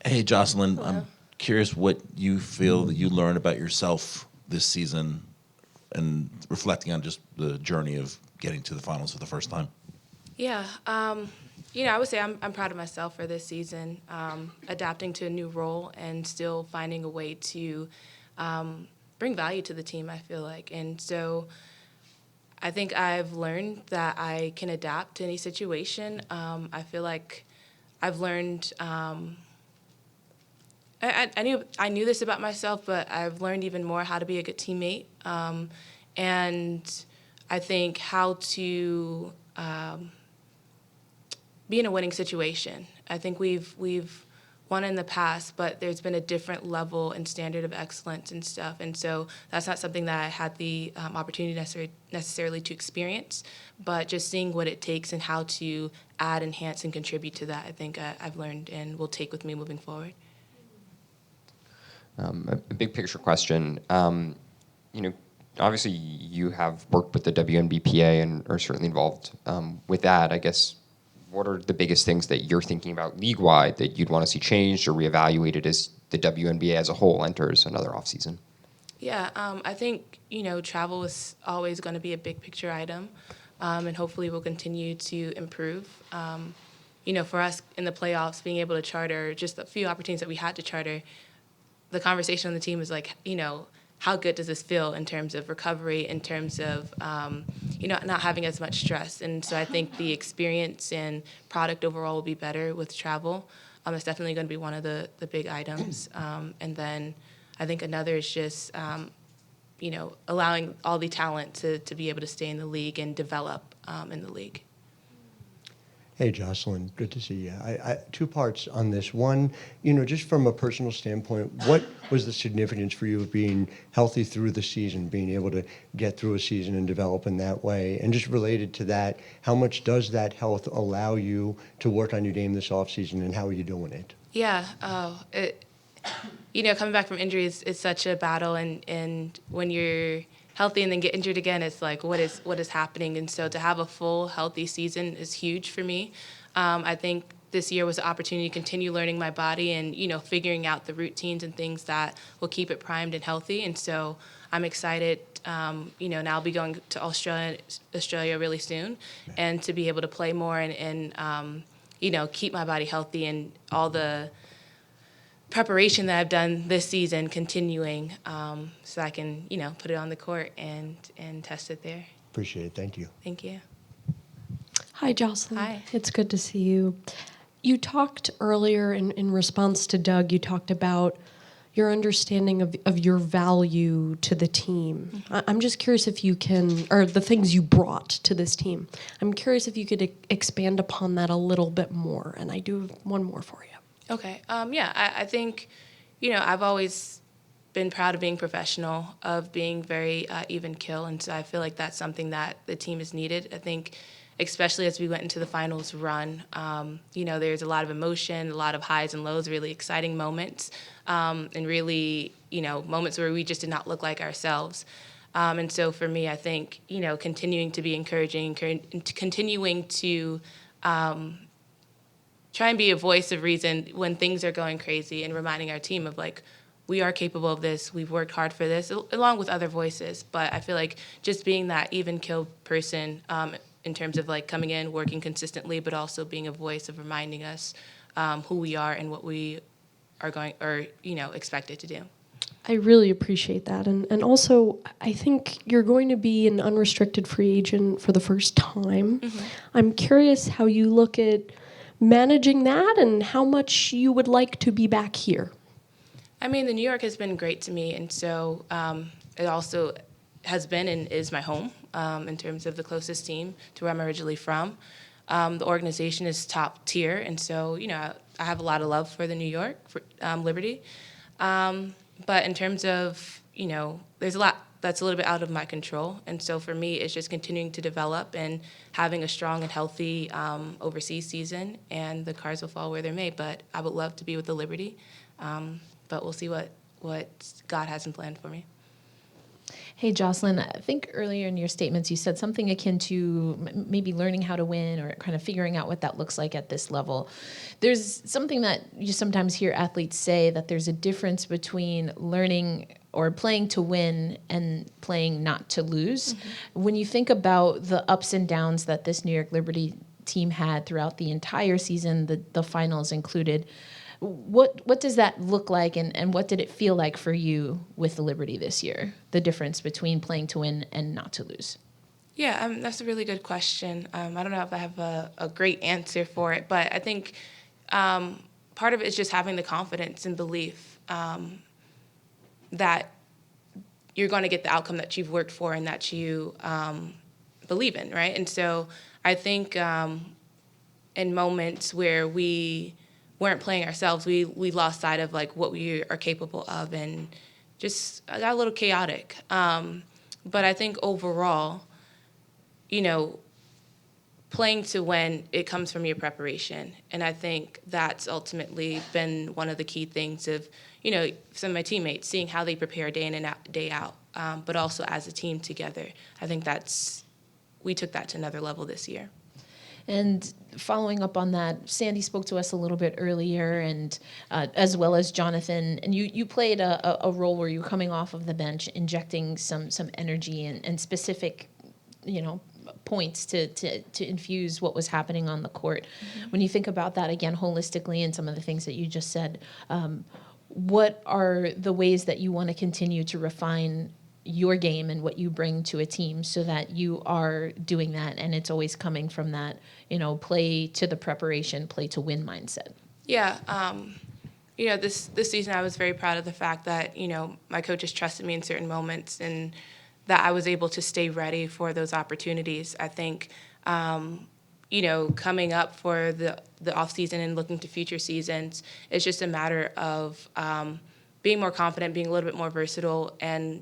Hey, Jocelyn, Hello. I'm curious what you feel that you learned about yourself this season and reflecting on just the journey of getting to the finals for the first time. Yeah, I would say I'm proud of myself for this season, adapting to a new role and still finding a way to bring value to the team, I feel like. And so I think I've learned that I can adapt to any situation. I feel like I've learned. I knew this about myself, but I've learned even more how to be a good teammate, and I think how to be in a winning situation. I think we've won in the past, but there's been a different level and standard of excellence and stuff, and so that's not something that I had the opportunity necessarily to experience. But just seeing what it takes and how to add, enhance, and contribute to that, I think I've learned and will take with me moving forward. A big picture question. You know, obviously you have worked with the WNBPA and are certainly involved with that. I guess, what are the biggest things that you're thinking about league-wide that you'd want to see changed or reevaluated as the WNBA as a whole enters another offseason? Yeah, I think, travel is always going to be a big picture item, and hopefully we'll continue to improve. For us in the playoffs, being able to charter, just a few opportunities that we had to charter, the conversation on the team is like, how good does this feel in terms of recovery, in terms of, not having as much stress. And so I think the experience and product overall will be better with travel. It's definitely going to be one of the big items. And then I think another is just, allowing all the talent to be able to stay in the league and develop in the league. Hey, Jocelyn, good to see you. Two parts on this. One, just from a personal standpoint, what was the significance for you of being healthy through the season, being able to get through a season and develop in that way? And just related to that, how much does that health allow you to work on your game this offseason, and how are you doing it? Yeah, coming back from injuries is such a battle, and when you're healthy and then get injured again, it's like, what is happening? And so to have a full, healthy season is huge for me. I think this year was an opportunity to continue learning my body and, figuring out the routines and things that will keep it primed and healthy. And so I'm excited, now I'll be going to Australia really soon, and to be able to play more and keep my body healthy and all the preparation that I've done this season continuing, so I can, put it on the court and test it there. Appreciate it. Thank you. Thank you. Hi, Jocelyn. Hi. It's good to see you. You talked earlier in response to Doug, you talked about your understanding of your value to the team. Mm-hmm. I'm just curious if you can, or the things you brought to this team. I'm curious if you could expand upon that a little bit more, and I do have one more for you. Okay. I think, I've always been proud of being professional, of being very even kill, and so I feel like that's something that the team has needed. I think, especially as we went into the finals run, there's a lot of emotion, a lot of highs and lows, really exciting moments, and really, moments where we just did not look like ourselves. And so for me, I think, continuing to be encouraging, continuing to try and be a voice of reason when things are going crazy, and reminding our team of, like, we are capable of this, we've worked hard for this, along with other voices. But I feel like just being that even kill person, in terms of, like, coming in, working consistently, but also being a voice of reminding us who we are and what we are expected to do. I really appreciate that. And also, I think you're going to be an unrestricted free agent for the first time. Mm-hmm. I'm curious how you look at managing that and how much you would like to be back here. I mean, the New York has been great to me, and so it also has been and is my home in terms of the closest team to where I'm originally from. The organization is top tier, and so, I have a lot of love for the New York, for Liberty. But in terms of, there's a lot that's a little bit out of my control. And so for me, it's just continuing to develop and having a strong and healthy overseas season, and the cards will fall where they may. But I would love to be with the Liberty, but we'll see what God has in plan for me. Hey, Jocelyn, I think earlier in your statements you said something akin to maybe learning how to win or kind of figuring out what that looks like at this level. There's something that you sometimes hear athletes say, that there's a difference between learning or playing to win and playing not to lose. When you think about the ups and downs that this New York Liberty team had throughout the entire season, the finals included, what does that look like, and what did it feel like for you with the Liberty this year? The difference between playing to win and not to lose. Yeah, that's a really good question. I don't know if I have a great answer for it, but I think part of it is just having the confidence and belief that you're going to get the outcome that you've worked for and that you believe in, right? And so I think in moments where we weren't playing ourselves, we lost sight of like what we are capable of, and just got a little chaotic. But I think overall, playing to win, it comes from your preparation. And I think that's ultimately been one of the key things of, some of my teammates, seeing how they prepare day in and out, day out, but also as a team together. I think we took that to another level this year. And following up on that, Sandy spoke to us a little bit earlier, and as well as Jonathan. And you played a role where you were coming off of the bench, injecting some energy and specific, points to infuse what was happening on the court. When you think about that again holistically and some of the things that you just said, what are the ways that you want to continue to refine your game and what you bring to a team so that you are doing that and it's always coming from that, play to the preparation, play to win mindset? Yeah. This season I was very proud of the fact that, my coaches trusted me in certain moments and that I was able to stay ready for those opportunities. I think, coming up for the off season and looking to future seasons, it's just a matter of being more confident, being a little bit more versatile, and,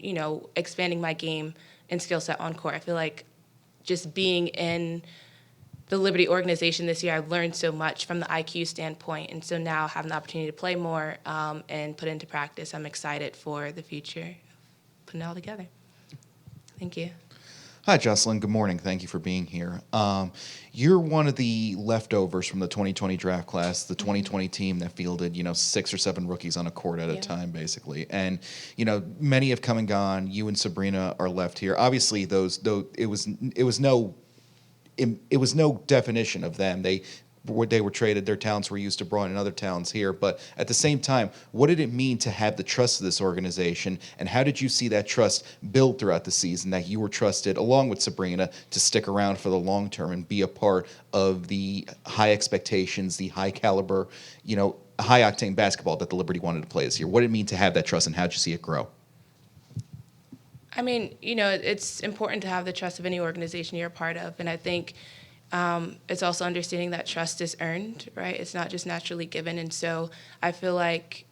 expanding my game and skill set on court. I feel like just being in the Liberty organization this year, I've learned so much from the IQ standpoint. And so now having the opportunity to play more and put into practice, I'm excited for the future, putting it all together. Thank you. Hi, Jocelyn. Good morning. Thank you for being here. You're one of the leftovers from the 2020 draft class, the 2020 team that fielded, 6 or 7 rookies on a court at a time, basically. And, many have come and gone. You and Sabrina are left here. Obviously, it was no definition of them. They were traded. Their talents were used abroad and other talents here. But at the same time, what did it mean to have the trust of this organization? And how did you see that trust build throughout the season, that you were trusted, along with Sabrina, to stick around for the long term and be a part of the high expectations, the high caliber, high octane basketball that the Liberty wanted to play this year? What did it mean to have that trust, and how did you see it grow? I mean, it's important to have the trust of any organization you're a part of. And I think it's also understanding that trust is earned, right? It's not just naturally given. And so I feel like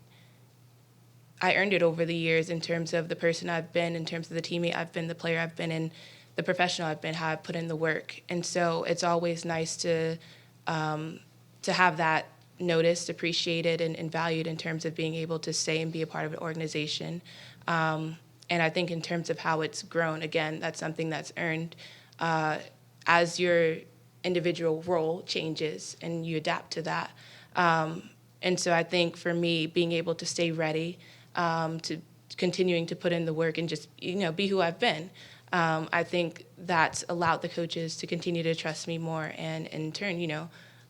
I earned it over the years in terms of the person I've been, in terms of the teammate I've been, the player I've been, and the professional I've been, how I've put in the work. And so it's always nice to have that noticed, appreciated, and valued in terms of being able to stay and be a part of an organization. And I think in terms of how it's grown, again, that's something that's earned as your individual role changes and you adapt to that. And so I think for me, being able to stay ready, to continuing to put in the work and just, be who I've been, I think that's allowed the coaches to continue to trust me more. And in turn,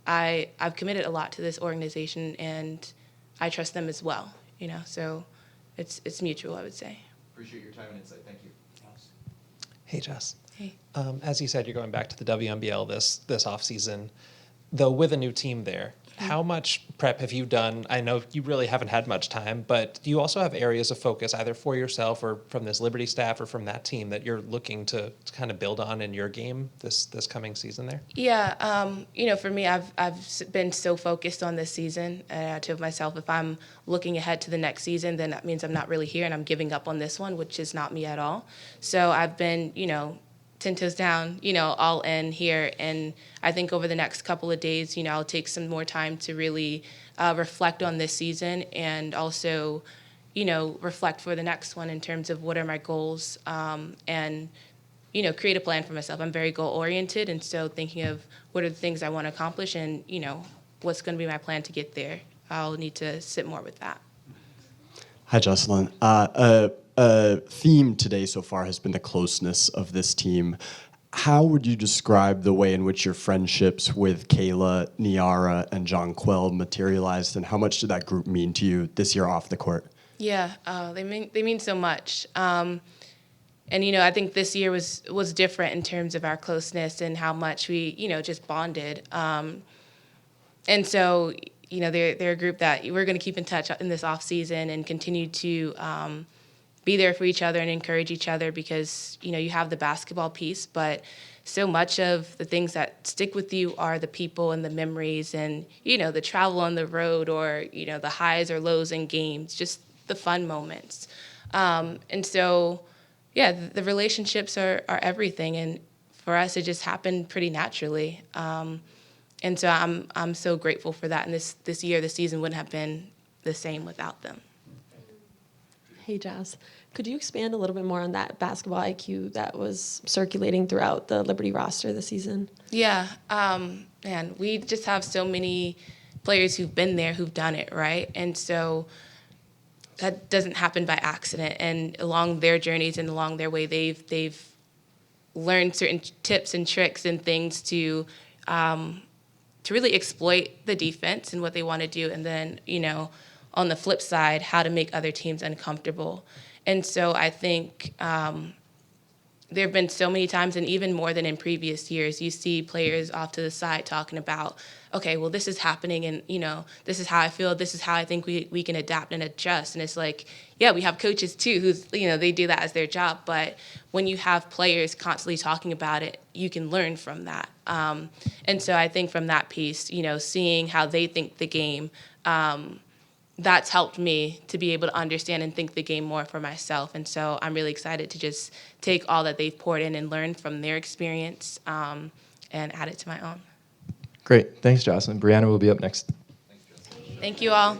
I've committed a lot to this organization and I trust them as well, so it's mutual, I would say. Appreciate your time and insight. Thank you. Hey, Jess. Hey. As you said, you're going back to the WNBL this offseason. Though with a new team there, how much prep have you done? I know you really haven't had much time, but do you also have areas of focus either for yourself or from this Liberty staff or from that team that you're looking to kind of build on in your game this coming season there? Yeah, for me, I've been so focused on this season. I told myself if I'm looking ahead to the next season, then that means I'm not really here and I'm giving up on this one, which is not me at all. So I've been, 10 toes down, all in here. And I think over the next couple of days, I'll take some more time to really reflect on this season and also, reflect for the next one in terms of what are my goals, and create a plan for myself. I'm very goal oriented, and so thinking of what are the things I want to accomplish, and what's going to be my plan to get there. I'll need to sit more with that. Hi, Jocelyn. A theme today so far has been the closeness of this team. How would you describe the way in which your friendships with Kayla, Niara, and Jonquel materialized, and how much did that group mean to you this year off the court? Yeah, they mean so much. And I think this year was different in terms of our closeness and how much we just bonded. And so they're a group that we're going to keep in touch in this off season and continue to be there for each other and encourage each other, because you have the basketball piece, but so much of the things that stick with you are the people and the memories and the travel on the road, or the highs or lows in games, just the fun moments. And so the relationships are everything, and for us it just happened pretty naturally. And so I'm so grateful for that, and this year, the season wouldn't have been the same without them. Hey, Jazz. Could you expand a little bit more on that basketball IQ that was circulating throughout the Liberty roster this season? Yeah, man, we just have so many players who've been there, who've done it, right? And so that doesn't happen by accident. And along their journeys and along their way, they've learned certain tips and tricks and things to really exploit the defense and what they want to do, and then on the flip side, how to make other teams uncomfortable. And so I think there have been so many times, and even more than in previous years, you see players off to the side talking about, okay, well, this is happening, and this is how I feel, this is how I think we can adapt and adjust. And it's like, yeah, we have coaches too who's they do that as their job, but when you have players constantly talking about it, you can learn from that. And so I think from that piece, seeing how they think the game, that's helped me to be able to understand and think the game more for myself. And so I'm really excited to just take all that they've poured in and learn from their experience, and add it to my own. Great. Thanks, Jocelyn. Brianna will be up next. Thank you all.